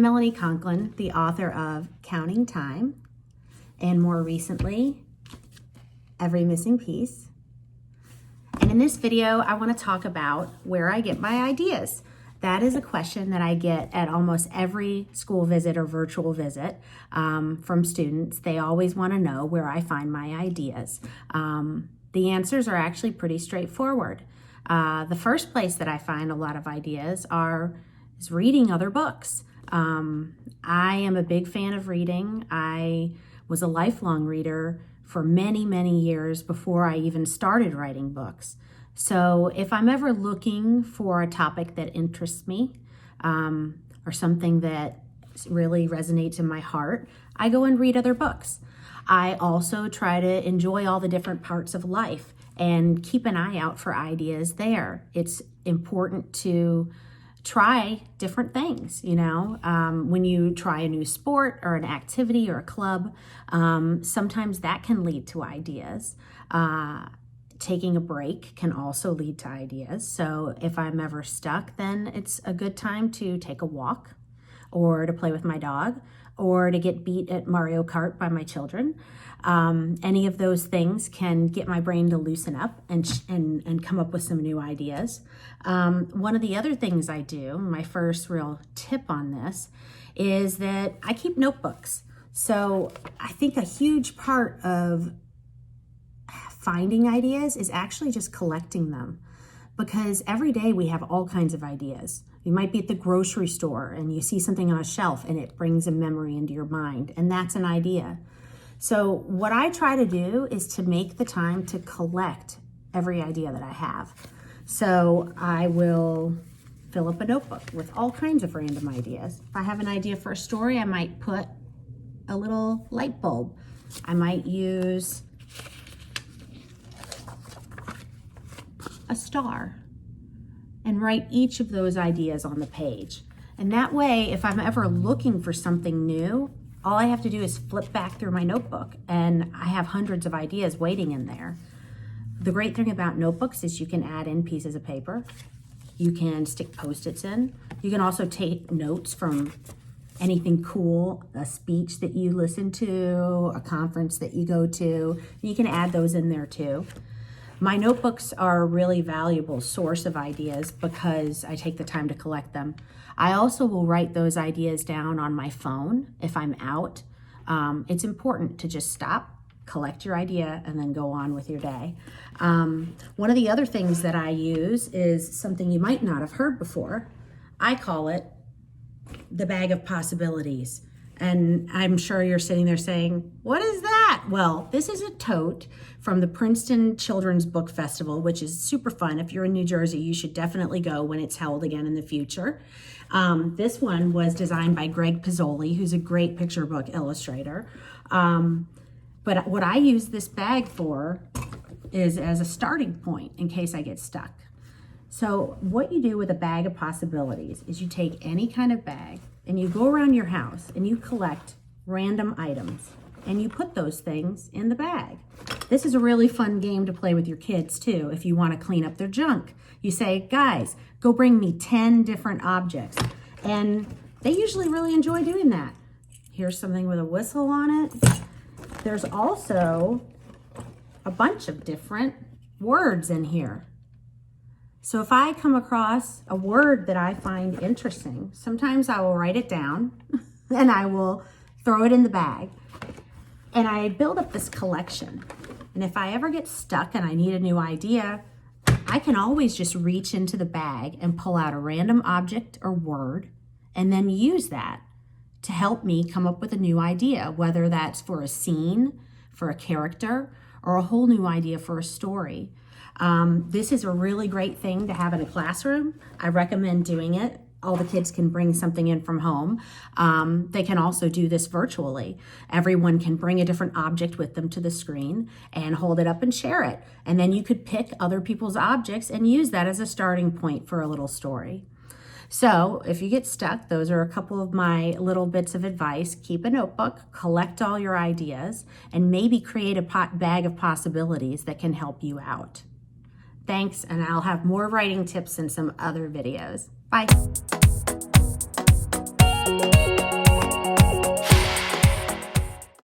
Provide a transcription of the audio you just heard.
Melanie Conklin, the author of Counting Time, and more recently, Every Missing Piece. And in this video, I want to talk about where I get my ideas. That is a question that I get at almost every school visit or virtual visit from students. They always want to know where I find my ideas. The answers are actually pretty straightforward. The first place that I find a lot of ideas is reading other books. I am a big fan of reading. I was a lifelong reader for many, many years before I even started writing books. So if I'm ever looking for a topic that interests me or something that really resonates in my heart, I go and read other books. I also try to enjoy all the different parts of life and keep an eye out for ideas there. It's important to try different things, you know. When you try a new sport or an activity or a club, sometimes that can lead to ideas. Taking a break can also lead to ideas. So if I'm ever stuck, then it's a good time to take a walk or to play with my dog or to get beat at Mario Kart by my children. Any of those things can get my brain to loosen up and come up with some new ideas. One of the other things I do, my first real tip on this, is that I keep notebooks. So I think a huge part of finding ideas is actually just collecting them, because every day we have all kinds of ideas. You might be at the grocery store and you see something on a shelf and it brings a memory into your mind, and that's an idea. So what I try to do is to make the time to collect every idea that I have. So I will fill up a notebook with all kinds of random ideas. If I have an idea for a story, I might put a little light bulb. I might use a star and write each of those ideas on the page. And that way, if I'm ever looking for something new, all I have to do is flip back through my notebook and I have hundreds of ideas waiting in there. The great thing about notebooks is you can add in pieces of paper. You can stick Post-its in. You can also take notes from anything cool, a speech that you listen to, a conference that you go to. You can add those in there too. My notebooks are a really valuable source of ideas because I take the time to collect them. I also will write those ideas down on my phone if I'm out. It's important to just stop, collect your idea, and then go on with your day. One of the other things that I use is something you might not have heard before. I call it the bag of possibilities. And I'm sure you're sitting there saying, what is that? Well, this is a tote from the Princeton Children's Book Festival, which is super fun. If you're in New Jersey, you should definitely go when it's held again in the future. This one was designed by Greg Pizzoli, who's a great picture book illustrator. But what I use this bag for is as a starting point in case I get stuck. So what you do with a bag of possibilities is you take any kind of bag and you go around your house and you collect random items and you put those things in the bag. This is a really fun game to play with your kids too if you want to clean up their junk. You say, guys, go bring me 10 different objects. And they usually really enjoy doing that. Here's something with a whistle on it. There's also a bunch of different words in here. So if I come across a word that I find interesting, sometimes I will write it down and I will throw it in the bag. And I build up this collection. And if I ever get stuck and I need a new idea, I can always just reach into the bag and pull out a random object or word and then use that to help me come up with a new idea, whether that's for a scene, for a character, or a whole new idea for a story. This is a really great thing to have in a classroom. I recommend doing it. All the kids can bring something in from home. They can also do this virtually. Everyone can bring a different object with them to the screen and hold it up and share it. And then you could pick other people's objects and use that as a starting point for a little story. So if you get stuck, those are a couple of my little bits of advice. Keep a notebook, collect all your ideas, and maybe create a bag of possibilities that can help you out. Thanks, and I'll have more writing tips in some other videos. Bye. bye.